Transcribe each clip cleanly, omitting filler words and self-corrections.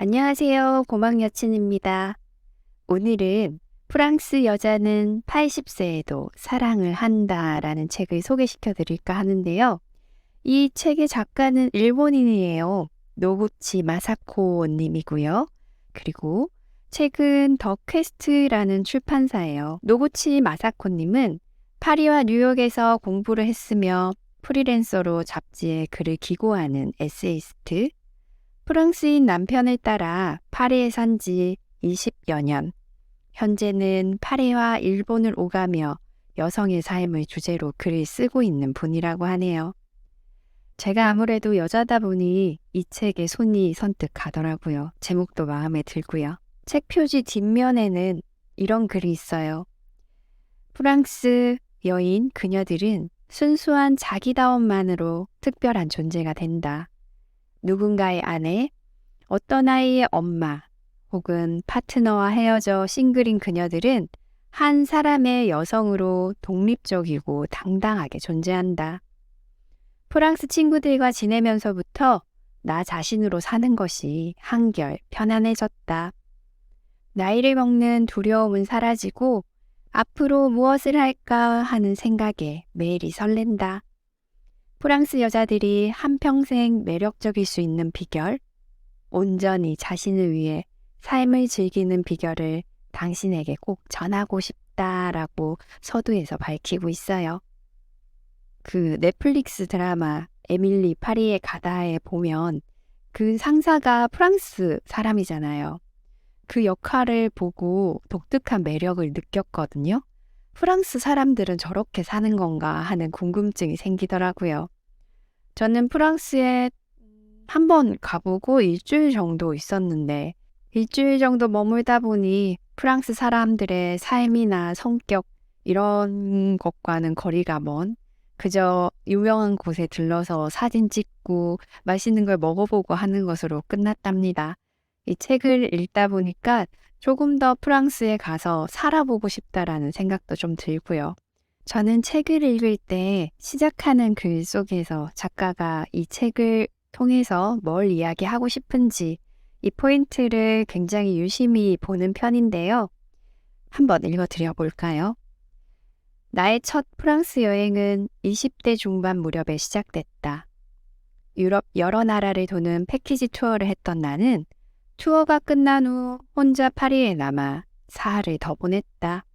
안녕하세요. 고막 여친입니다. 오늘은 프랑스 여자는 80세에도 사랑을 한다라는 책을 소개시켜 드릴까 하는데요. 이 책의 작가는 일본인이에요. 노구치 마사코 님이고요. 그리고 책은 더 퀘스트라는 출판사예요. 노구치 마사코 님은 파리와 뉴욕에서 공부를 했으며 프리랜서로 잡지에 글을 기고하는 에세이스트, 프랑스인 남편을 따라 파리에 산 지 20여 년, 현재는 파리와 일본을 오가며 여성의 삶을 주제로 글을 쓰고 있는 분이라고 하네요. 제가 아무래도 여자다 보니 이 책에 손이 선뜻 가더라고요. 제목도 마음에 들고요. 책 표지 뒷면에는 이런 글이 있어요. 프랑스 여인 그녀들은 순수한 자기다움만으로 특별한 존재가 된다. 누군가의 아내, 어떤 아이의 엄마, 혹은 파트너와 헤어져 싱글인 그녀들은 한 사람의 여성으로 독립적이고 당당하게 존재한다. 프랑스 친구들과 지내면서부터 나 자신으로 사는 것이 한결 편안해졌다. 나이를 먹는 두려움은 사라지고 앞으로 무엇을 할까 하는 생각에 매일이 설렌다. 프랑스 여자들이 한평생 매력적일 수 있는 비결, 온전히 자신을 위해 삶을 즐기는 비결을 당신에게 꼭 전하고 싶다라고 서두에서 밝히고 있어요. 그 넷플릭스 드라마 에밀리 파리에 가다에 보면 그 상사가 프랑스 사람이잖아요. 그 역할을 보고 독특한 매력을 느꼈거든요. 프랑스 사람들은 저렇게 사는 건가 하는 궁금증이 생기더라고요. 저는 프랑스에 한 번 가보고 일주일 정도 있었는데 일주일 정도 머물다 보니 프랑스 사람들의 삶이나 성격 이런 것과는 거리가 먼 그저 유명한 곳에 들러서 사진 찍고 맛있는 걸 먹어보고 하는 것으로 끝났답니다. 이 책을 읽다 보니까 조금 더 프랑스에 가서 살아보고 싶다라는 생각도 좀 들고요. 저는 책을 읽을 때 시작하는 글 속에서 작가가 이 책을 통해서 뭘 이야기하고 싶은지 이 포인트를 굉장히 유심히 보는 편인데요. 한번 읽어드려 볼까요? 나의 첫 프랑스 여행은 20대 중반 무렵에 시작됐다. 유럽 여러 나라를 도는 패키지 투어를 했던 나는 투어가 끝난 후 혼자 파리에 남아 사흘을 더 보냈다.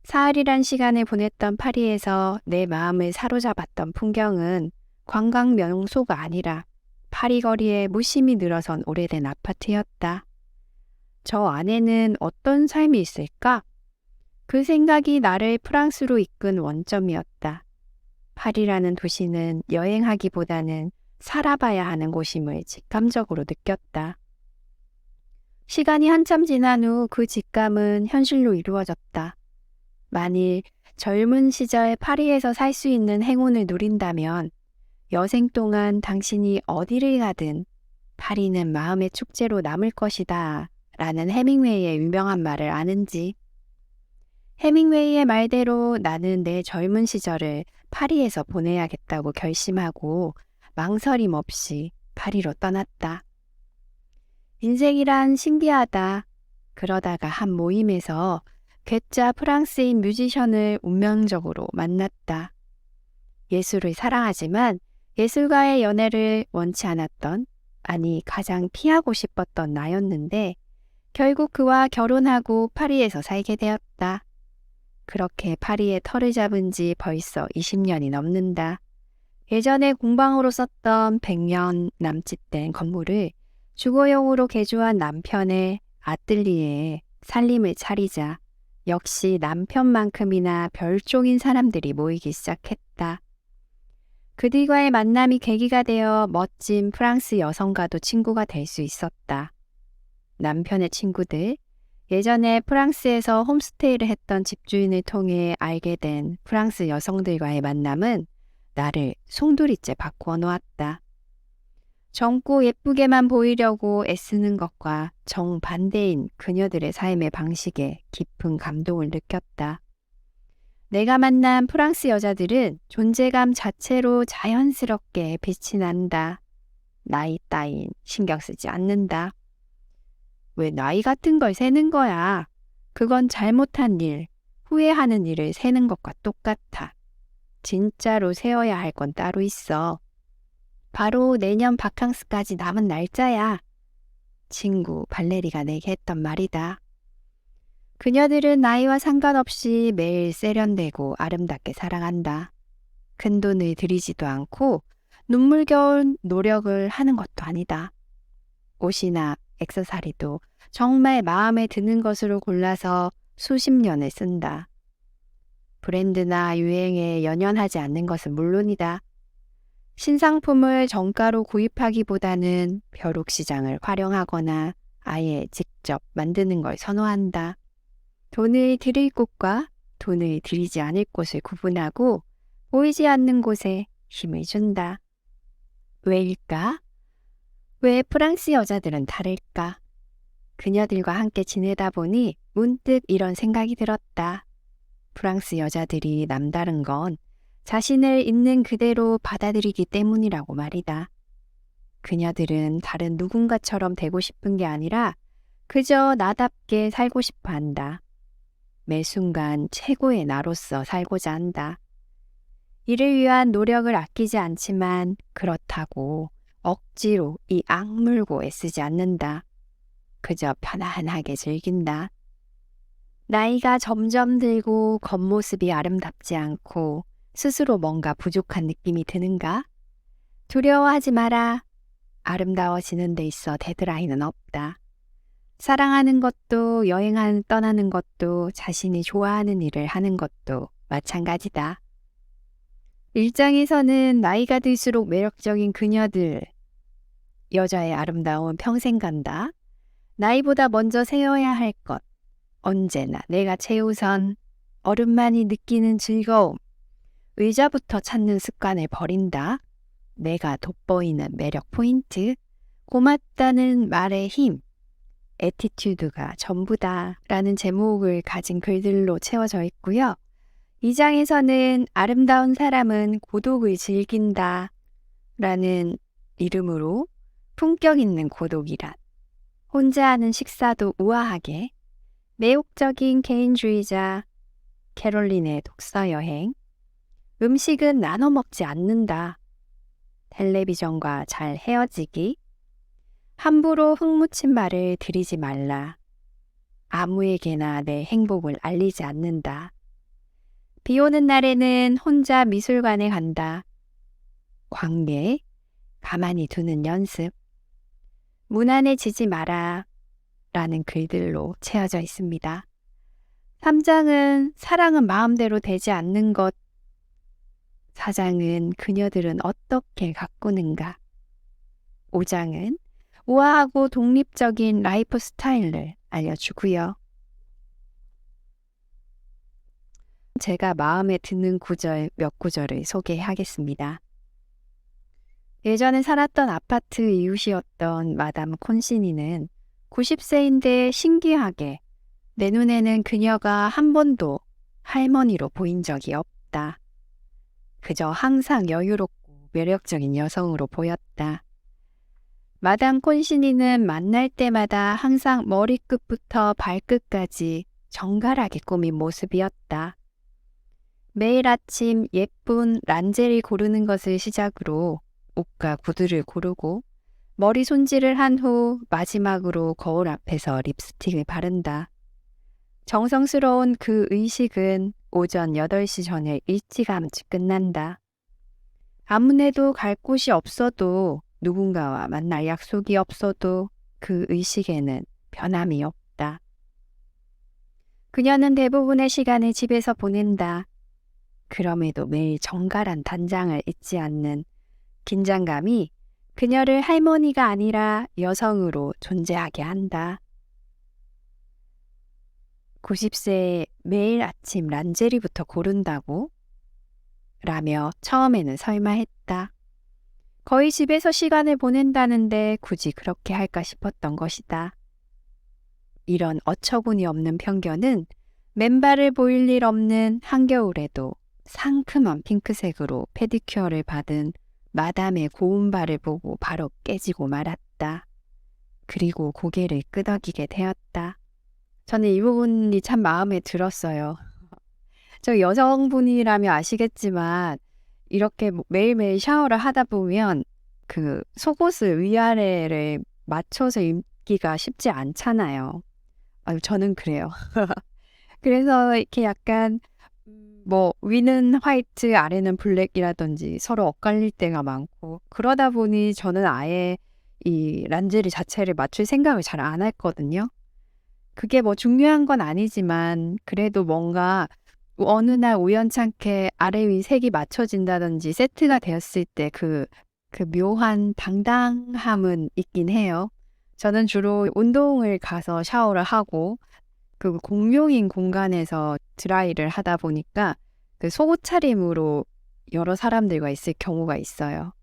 사흘이란 시간을 보냈던 파리에서 내 마음을 사로잡았던 풍경은 관광 명소가 아니라 파리 거리에 무심히 늘어선 오래된 아파트였다. 저 안에는 어떤 삶이 있을까? 그 생각이 나를 프랑스로 이끈 원점이었다. 파리라는 도시는 여행하기보다는 살아봐야 하는 곳임을 직감적으로 느꼈다. 시간이 한참 지난 후 그 직감은 현실로 이루어졌다. 만일 젊은 시절 파리에서 살 수 있는 행운을 누린다면 여생 동안 당신이 어디를 가든 파리는 마음의 축제로 남을 것이다 라는 해밍웨이의 유명한 말을 아는지. 해밍웨이의 말대로 나는 내 젊은 시절을 파리에서 보내야겠다고 결심하고 망설임 없이 파리로 떠났다. 인생이란 신기하다. 그러다가 한 모임에서 괴짜 프랑스인 뮤지션을 운명적으로 만났다. 예술을 사랑하지만 예술가의 연애를 원치 않았던, 아니 가장 피하고 싶었던 나였는데 결국 그와 결혼하고 파리에서 살게 되었다. 그렇게 파리에 터를 잡은 지 벌써 20년이 넘는다. 예전에 공방으로 썼던 100년 남짓된 건물을 주거용으로 개조한 남편의 아뜰리에에 살림을 차리자 역시 남편만큼이나 별종인 사람들이 모이기 시작했다. 그들과의 만남이 계기가 되어 멋진 프랑스 여성과도 친구가 될 수 있었다. 남편의 친구들, 예전에 프랑스에서 홈스테이를 했던 집주인을 통해 알게 된 프랑스 여성들과의 만남은 나를 송두리째 바꾸어 놓았다. 젊고 예쁘게만 보이려고 애쓰는 것과 정반대인 그녀들의 삶의 방식에 깊은 감동을 느꼈다. 내가 만난 프랑스 여자들은 존재감 자체로 자연스럽게 빛이 난다. 나이 따윈 신경 쓰지 않는다. 왜 나이 같은 걸 세는 거야? 그건 잘못한 일, 후회하는 일을 세는 것과 똑같아. 진짜로 세워야 할 건 따로 있어. 바로 내년 바캉스까지 남은 날짜야. 친구 발레리가 내게 했던 말이다. 그녀들은 나이와 상관없이 매일 세련되고 아름답게 사랑한다. 큰 돈을 들이지도 않고 눈물겨운 노력을 하는 것도 아니다. 옷이나 액세서리도 정말 마음에 드는 것으로 골라서 수십 년을 쓴다. 브랜드나 유행에 연연하지 않는 것은 물론이다. 신상품을 정가로 구입하기보다는 벼룩시장을 활용하거나 아예 직접 만드는 걸 선호한다. 돈을 들일 곳과 돈을 들이지 않을 곳을 구분하고 보이지 않는 곳에 힘을 준다. 왜일까? 왜 프랑스 여자들은 다를까? 그녀들과 함께 지내다 보니 문득 이런 생각이 들었다. 프랑스 여자들이 남다른 건 자신을 있는 그대로 받아들이기 때문이라고 말이다. 그녀들은 다른 누군가처럼 되고 싶은 게 아니라 그저 나답게 살고 싶어 한다. 매 순간 최고의 나로서 살고자 한다. 이를 위한 노력을 아끼지 않지만 그렇다고 억지로 이 악물고 애쓰지 않는다. 그저 편안하게 즐긴다. 나이가 점점 들고 겉모습이 아름답지 않고 스스로 뭔가 부족한 느낌이 드는가? 두려워하지 마라. 아름다워지는 데 있어 데드라인은 없다. 사랑하는 것도 떠나는 것도 자신이 좋아하는 일을 하는 것도 마찬가지다. 일장에서는 나이가 들수록 매력적인 그녀들, 여자의 아름다움은 평생 간다. 나이보다 먼저 세워야 할 것, 언제나 내가 최우선, 어른만이 느끼는 즐거움, 의자부터 찾는 습관을 버린다. 내가 돋보이는 매력 포인트, 고맙다는 말의 힘, 애티튜드가 전부다 라는 제목을 가진 글들로 채워져 있고요. 이 장에서는 아름다운 사람은 고독을 즐긴다 라는 이름으로 품격 있는 고독이란 혼자 하는 식사도 우아하게, 매혹적인 개인주의자 캐롤린의 독서 여행, 음식은 나눠 먹지 않는다, 텔레비전과 잘 헤어지기, 함부로 흙 묻힌 말을 들이지 말라, 아무에게나 내 행복을 알리지 않는다, 비 오는 날에는 혼자 미술관에 간다, 광배, 가만히 두는 연습, 무난해지지 마라 라는 글들로 채워져 있습니다. 3장은 사랑은 마음대로 되지 않는 것, 4장은 그녀들은 어떻게 가꾸는가, 5장은 우아하고 독립적인 라이프 스타일을 알려주고요. 제가 마음에 드는 구절 몇 구절을 소개하겠습니다. 예전에 살았던 아파트 이웃이었던 마담 콘시니는 90세인데 신기하게 내 눈에는 그녀가 한 번도 할머니로 보인 적이 없다. 그저 항상 여유롭고 매력적인 여성으로 보였다. 마담 콘시니는 만날 때마다 항상 머리끝부터 발끝까지 정갈하게 꾸민 모습이었다. 매일 아침 예쁜 란제를 고르는 것을 시작으로 옷과 구두를 고르고 머리 손질을 한 후 마지막으로 거울 앞에서 립스틱을 바른다. 정성스러운 그 의식은 오전 8시 전에 일찌감치 끝난다. 아무래도 갈 곳이 없어도 누군가와 만날 약속이 없어도 그 의식에는 변함이 없다. 그녀는 대부분의 시간을 집에서 보낸다. 그럼에도 매일 정갈한 단장을 잊지 않는 긴장감이 그녀를 할머니가 아니라 여성으로 존재하게 한다. 90세에 매일 아침 란제리부터 고른다고? 라며 처음에는 설마했다. 거의 집에서 시간을 보낸다는데 굳이 그렇게 할까 싶었던 것이다. 이런 어처구니 없는 편견은 맨발을 보일 일 없는 한겨울에도 상큼한 핑크색으로 페디큐어를 받은 마담의 고운 발을 보고 바로 깨지고 말았다. 그리고 고개를 끄덕이게 되었다. 저는 이 부분이 참 마음에 들었어요. 저 여성분이라면 아시겠지만 이렇게 매일매일 샤워를 하다 보면 그 속옷을 위아래를 맞춰서 입기가 쉽지 않잖아요. 아유, 저는 그래요. 그래서 이렇게 약간 뭐 위는 화이트, 아래는 블랙이라든지 서로 엇갈릴 때가 많고 그러다 보니 저는 아예 이 란제리 자체를 맞출 생각을 잘 안 했거든요. 그게 뭐 중요한 건 아니지만 그래도 뭔가 어느 날 우연찮게 아래 위 색이 맞춰진다든지 세트가 되었을 때 그 묘한 당당함은 있긴 해요. 저는 주로 운동을 가서 샤워를 하고 그 공용인 공간에서 드라이를 하다 보니까 그 속옷 차림으로 여러 사람들과 있을 경우가 있어요.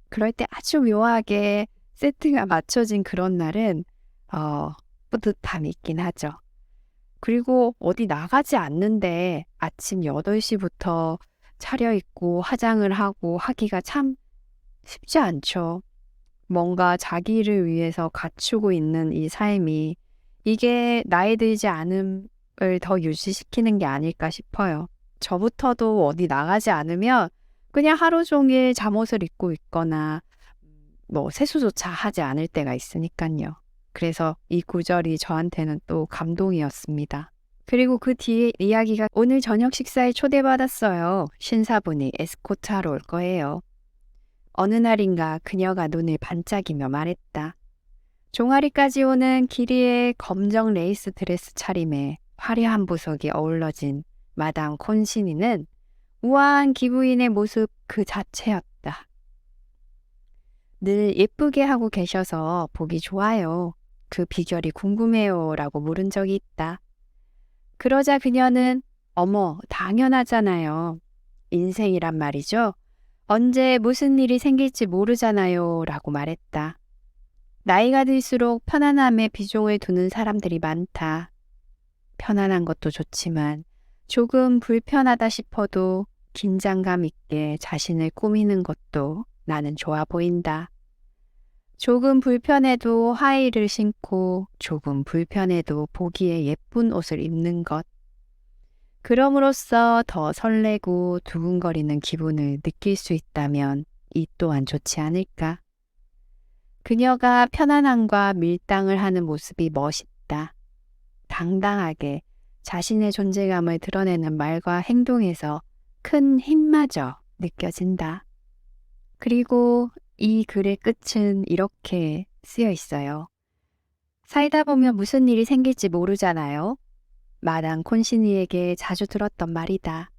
그럴 때 아주 묘하게 세트가 맞춰진 그런 날은 뿌듯함이 있긴 하죠. 그리고 어디 나가지 않는데 아침 8시부터 차려입고 화장을 하고 하기가 참 쉽지 않죠. 뭔가 자기를 위해서 갖추고 있는 이 삶이 이게 나이 들지 않음을 더 유지시키는 게 아닐까 싶어요. 저부터도 어디 나가지 않으면 그냥 하루 종일 잠옷을 입고 있거나 뭐 세수조차 하지 않을 때가 있으니까요. 그래서 이 구절이 저한테는 또 감동이었습니다. 그리고 그 뒤에 이야기가 오늘 저녁 식사에 초대받았어요. 신사분이 에스코트하러 올 거예요. 어느 날인가 그녀가 눈을 반짝이며 말했다. 종아리까지 오는 길이의 검정 레이스 드레스 차림에 화려한 보석이 어우러진 마담 콘시니는 우아한 기부인의 모습 그 자체였다. 늘 예쁘게 하고 계셔서 보기 좋아요. 그 비결이 궁금해요. 라고 물은 적이 있다. 그러자 그녀는 어머, 당연하잖아요. 인생이란 말이죠. 언제 무슨 일이 생길지 모르잖아요. 라고 말했다. 나이가 들수록 편안함에 비중을 두는 사람들이 많다. 편안한 것도 좋지만 조금 불편하다 싶어도 긴장감 있게 자신을 꾸미는 것도 나는 좋아 보인다. 조금 불편해도 하의를 신고 조금 불편해도 보기에 예쁜 옷을 입는 것. 그럼으로써 더 설레고 두근거리는 기분을 느낄 수 있다면 이 또한 좋지 않을까? 그녀가 편안함과 밀당을 하는 모습이 멋있다. 당당하게 자신의 존재감을 드러내는 말과 행동에서 큰 힘마저 느껴진다. 그리고 이 글의 끝은 이렇게 쓰여 있어요. 살다 보면 무슨 일이 생길지 모르잖아요. 마당 콘시니에게 자주 들었던 말이다.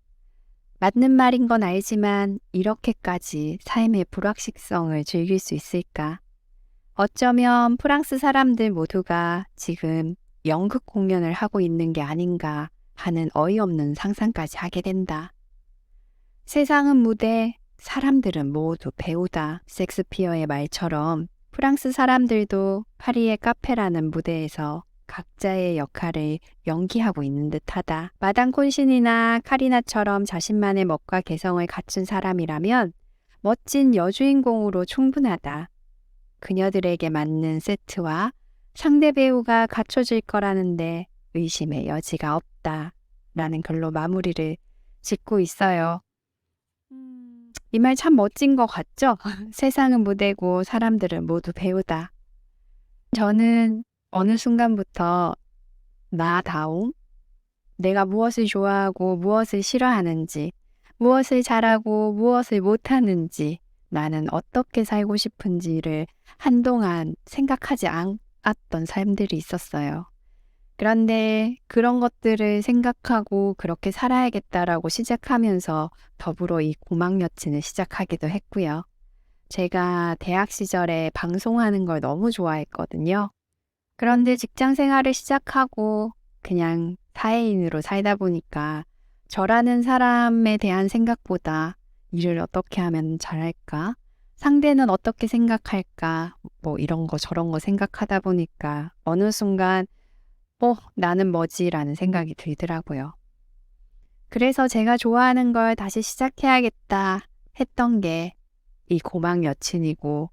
맞는 말인 건 알지만 이렇게까지 삶의 불확실성을 즐길 수 있을까? 어쩌면 프랑스 사람들 모두가 지금 연극 공연을 하고 있는 게 아닌가 하는 어이없는 상상까지 하게 된다. 세상은 무대, 사람들은 모두 배우다. 셰익스피어의 말처럼 프랑스 사람들도 파리의 카페라는 무대에서 각자의 역할을 연기하고 있는 듯하다. 마당 콘신이나 카리나처럼 자신만의 멋과 개성을 갖춘 사람이라면 멋진 여주인공으로 충분하다. 그녀들에게 맞는 세트와 상대 배우가 갖춰질 거라는데 의심의 여지가 없다. 라는 글로 마무리를 짓고 있어요. 이 말 참 멋진 것 같죠? 세상은 무대고 사람들은 모두 배우다. 저는 어느 순간부터 나다움, 내가 무엇을 좋아하고 무엇을 싫어하는지, 무엇을 잘하고 무엇을 못하는지, 나는 어떻게 살고 싶은지를 한동안 생각하지 않았던 삶들이 있었어요. 그런데 그런 것들을 생각하고 그렇게 살아야겠다라고 시작하면서 더불어 이 고막 여친을 시작하기도 했고요. 제가 대학 시절에 방송하는 걸 너무 좋아했거든요. 그런데 직장 생활을 시작하고 그냥 사회인으로 살다 보니까 저라는 사람에 대한 생각보다 일을 어떻게 하면 잘할까? 상대는 어떻게 생각할까? 뭐 이런 거 저런 거 생각하다 보니까 어느 순간 나는 뭐지라는 생각이 들더라고요. 그래서 제가 좋아하는 걸 다시 시작해야겠다 했던 게 이 고막 여친이고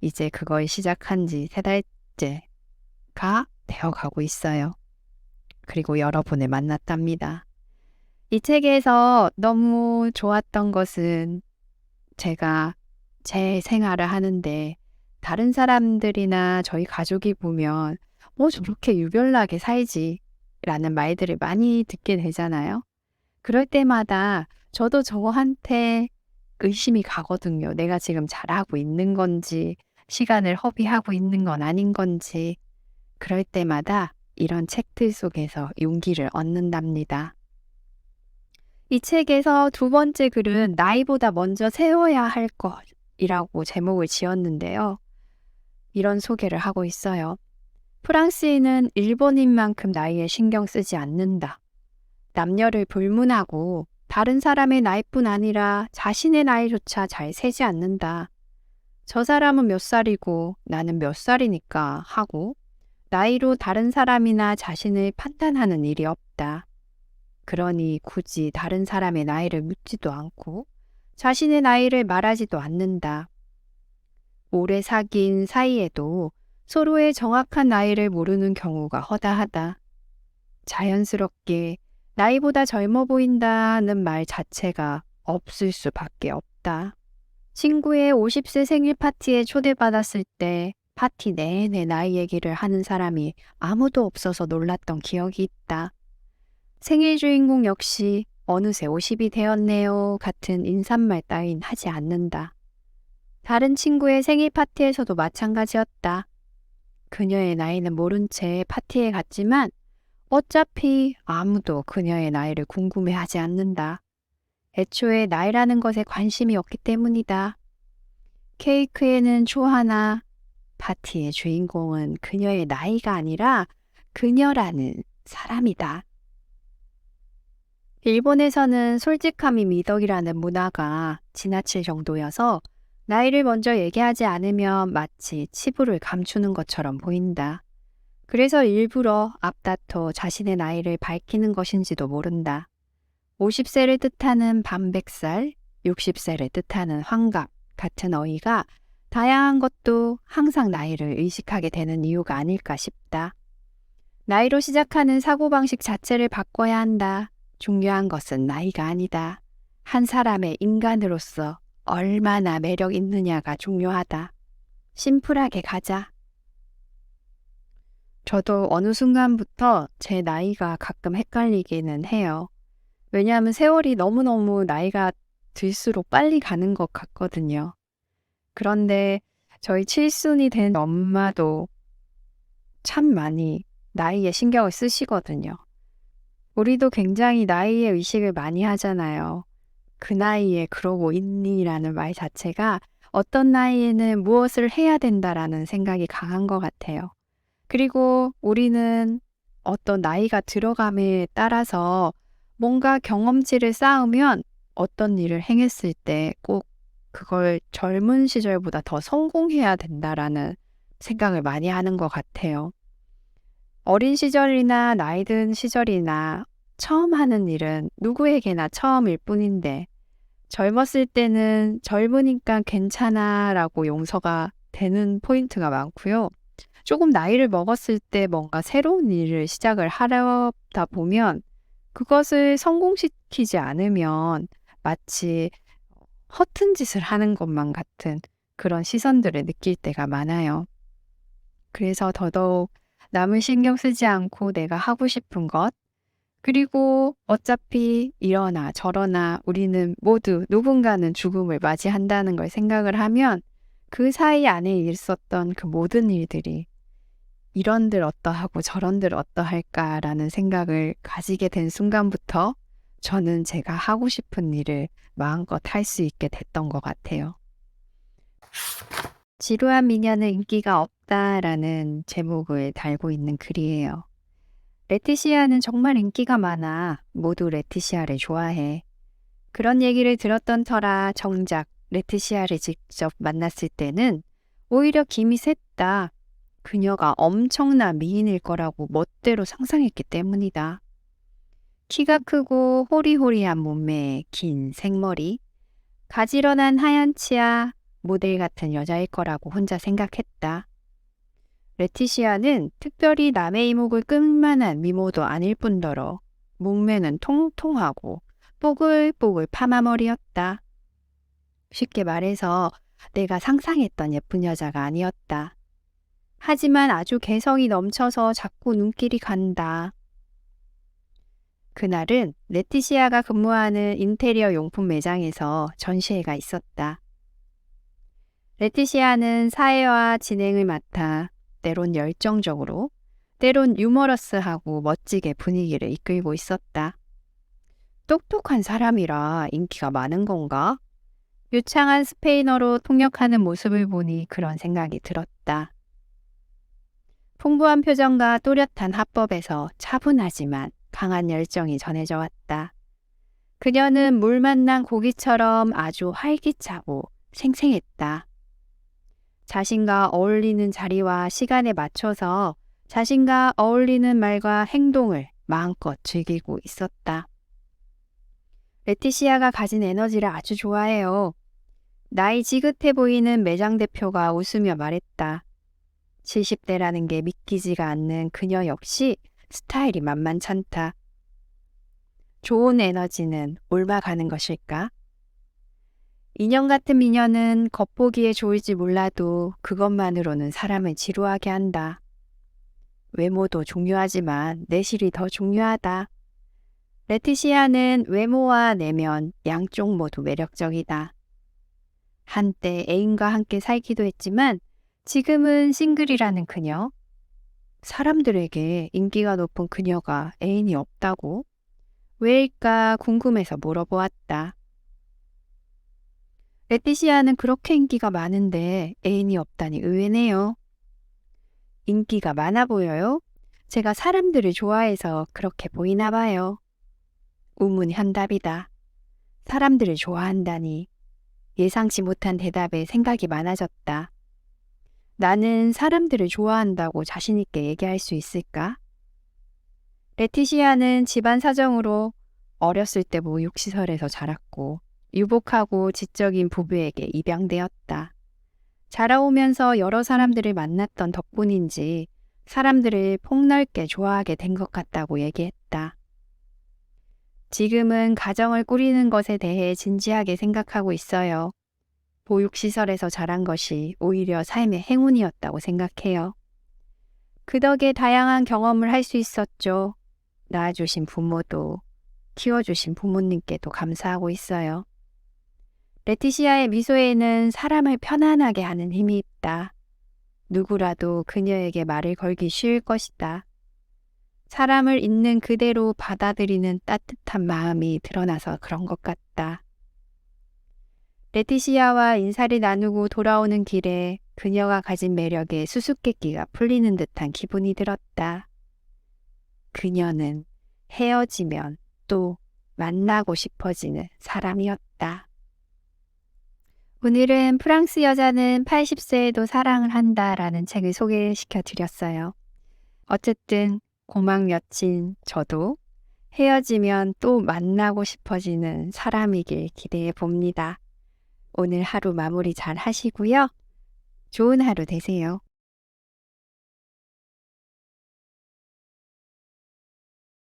이제 그걸 시작한 지 3달 20대가 되어가고 있어요. 그리고 여러분을 만났답니다. 이 책에서 너무 좋았던 것은 제가 제 생활을 하는데 다른 사람들이나 저희 가족이 보면 저렇게 유별나게 살지 라는 말들을 많이 듣게 되잖아요. 그럴 때마다 저도 저한테 의심이 가거든요. 내가 지금 잘하고 있는 건지, 시간을 허비하고 있는 건 아닌 건지. 그럴 때마다 이런 책들 속에서 용기를 얻는답니다. 이 책에서 두 번째 글은 나이보다 먼저 세워야 할 것이라고 제목을 지었는데요. 이런 소개를 하고 있어요. 프랑스인은 일본인만큼 나이에 신경 쓰지 않는다. 남녀를 불문하고 다른 사람의 나이뿐 아니라 자신의 나이조차 잘 세지 않는다. 저 사람은 몇 살이고 나는 몇 살이니까 하고 나이로 다른 사람이나 자신을 판단하는 일이 없다. 그러니 굳이 다른 사람의 나이를 묻지도 않고 자신의 나이를 말하지도 않는다. 오래 사귄 사이에도 서로의 정확한 나이를 모르는 경우가 허다하다. 자연스럽게 나이보다 젊어 보인다는 말 자체가 없을 수밖에 없다. 친구의 50세 생일 파티에 초대받았을 때 파티 내내 나이 얘기를 하는 사람이 아무도 없어서 놀랐던 기억이 있다. 생일 주인공 역시 어느새 50이 되었네요 같은 인사말 따윈 하지 않는다. 다른 친구의 생일 파티에서도 마찬가지였다. 그녀의 나이는 모른 채 파티에 갔지만 어차피 아무도 그녀의 나이를 궁금해하지 않는다. 애초에 나이라는 것에 관심이 없기 때문이다. 케이크에는 초 하나, 파티의 주인공은 그녀의 나이가 아니라 그녀라는 사람이다. 일본에서는 솔직함이 미덕이라는 문화가 지나칠 정도여서 나이를 먼저 얘기하지 않으면 마치 치부를 감추는 것처럼 보인다. 그래서 일부러 앞다퉈 자신의 나이를 밝히는 것인지도 모른다. 50세를 뜻하는 반백살, 60세를 뜻하는 환갑 같은 어휘가 다양한 것도 항상 나이를 의식하게 되는 이유가 아닐까 싶다. 나이로 시작하는 사고방식 자체를 바꿔야 한다. 중요한 것은 나이가 아니다. 한 사람의 인간으로서 얼마나 매력 있느냐가 중요하다. 심플하게 가자. 저도 어느 순간부터 제 나이가 가끔 헷갈리기는 해요. 왜냐하면 세월이 너무너무 나이가 들수록 빨리 가는 것 같거든요. 그런데 저희 칠순이 된 엄마도 참 많이 나이에 신경을 쓰시거든요. 우리도 굉장히 나이에 의식을 많이 하잖아요. 그 나이에 그러고 있니라는 말 자체가 어떤 나이에는 무엇을 해야 된다라는 생각이 강한 것 같아요. 그리고 우리는 어떤 나이가 들어감에 따라서 뭔가 경험치를 쌓으면 어떤 일을 행했을 때 꼭 그걸 젊은 시절보다 더 성공해야 된다라는 생각을 많이 하는 것 같아요. 어린 시절이나 나이 든 시절이나 처음 하는 일은 누구에게나 처음일 뿐인데 젊었을 때는 젊으니까 괜찮아 라고 용서가 되는 포인트가 많고요. 조금 나이를 먹었을 때 뭔가 새로운 일을 시작을 하려다 보면 그것을 성공시키지 않으면 마치 허튼 짓을 하는 것만 같은 그런 시선들을 느낄 때가 많아요. 그래서 더더욱 남을 신경 쓰지 않고 내가 하고 싶은 것, 그리고 어차피 이러나 저러나 우리는 모두 누군가는 죽음을 맞이한다는 걸 생각을 하면 그 사이 안에 있었던 그 모든 일들이 이런들 어떠하고 저런들 어떠할까라는 생각을 가지게 된 순간부터 저는 제가 하고 싶은 일을 마음껏 할 수 있게 됐던 것 같아요. 지루한 미녀는 인기가 없다라는 제목을 달고 있는 글이에요. 레티시아는 정말 인기가 많아. 모두 레티시아를 좋아해. 그런 얘기를 들었던 터라 정작 레티시아를 직접 만났을 때는 오히려 김이 샜다. 그녀가 엄청난 미인일 거라고 멋대로 상상했기 때문이다. 키가 크고 호리호리한 몸매에 긴 생머리, 가지런한 하얀 치아, 모델 같은 여자일 거라고 혼자 생각했다. 레티시아는 특별히 남의 이목을 끌만한 미모도 아닐 뿐더러 목매는 통통하고 뽀글뽀글 파마머리였다. 쉽게 말해서 내가 상상했던 예쁜 여자가 아니었다. 하지만 아주 개성이 넘쳐서 자꾸 눈길이 간다. 그날은 레티시아가 근무하는 인테리어 용품 매장에서 전시회가 있었다. 레티시아는 사회와 진행을 맡아 때론 열정적으로, 때론 유머러스하고 멋지게 분위기를 이끌고 있었다. 똑똑한 사람이라 인기가 많은 건가? 유창한 스페인어로 통역하는 모습을 보니 그런 생각이 들었다. 풍부한 표정과 또렷한 화법에서 차분하지만 강한 열정이 전해져 왔다. 그녀는 물 만난 고기처럼 아주 활기차고 생생했다. 자신과 어울리는 자리와 시간에 맞춰서 자신과 어울리는 말과 행동을 마음껏 즐기고 있었다. 레티시아가 가진 에너지를 아주 좋아해요. 나이 지긋해 보이는 매장 대표가 웃으며 말했다. 70대라는 게 믿기지가 않는 그녀 역시 스타일이 만만찮다. 좋은 에너지는 옮아가는 것일까? 인형 같은 미녀는 겉보기에 좋을지 몰라도 그것만으로는 사람을 지루하게 한다. 외모도 중요하지만 내실이 더 중요하다. 레티시아는 외모와 내면 양쪽 모두 매력적이다. 한때 애인과 함께 살기도 했지만 지금은 싱글이라는 그녀. 사람들에게 인기가 높은 그녀가 애인이 없다고? 왜일까 궁금해서 물어보았다. 레티시아는 그렇게 인기가 많은데 애인이 없다니 의외네요. 인기가 많아 보여요? 제가 사람들을 좋아해서 그렇게 보이나 봐요. 우문현답이다. 사람들을 좋아한다니. 예상치 못한 대답에 생각이 많아졌다. 나는 사람들을 좋아한다고 자신있게 얘기할 수 있을까? 레티시아는 집안 사정으로 어렸을 때 보육시설에서 자랐고 유복하고 지적인 부부에게 입양되었다. 자라오면서 여러 사람들을 만났던 덕분인지 사람들을 폭넓게 좋아하게 된 것 같다고 얘기했다. 지금은 가정을 꾸리는 것에 대해 진지하게 생각하고 있어요. 보육시설에서 자란 것이 오히려 삶의 행운이었다고 생각해요. 그 덕에 다양한 경험을 할 수 있었죠. 낳아주신 부모도, 키워주신 부모님께도 감사하고 있어요. 레티시아의 미소에는 사람을 편안하게 하는 힘이 있다. 누구라도 그녀에게 말을 걸기 쉬울 것이다. 사람을 있는 그대로 받아들이는 따뜻한 마음이 드러나서 그런 것 같다. 레티시아와 인사를 나누고 돌아오는 길에 그녀가 가진 매력에 수수께끼가 풀리는 듯한 기분이 들었다. 그녀는 헤어지면 또 만나고 싶어지는 사람이었다. 오늘은 프랑스 여자는 80세에도 사랑을 한다라는 책을 소개시켜 드렸어요. 어쨌든 고막 여친 저도 헤어지면 또 만나고 싶어지는 사람이길 기대해 봅니다. 오늘 하루 마무리 잘 하시고요. 좋은 하루 되세요.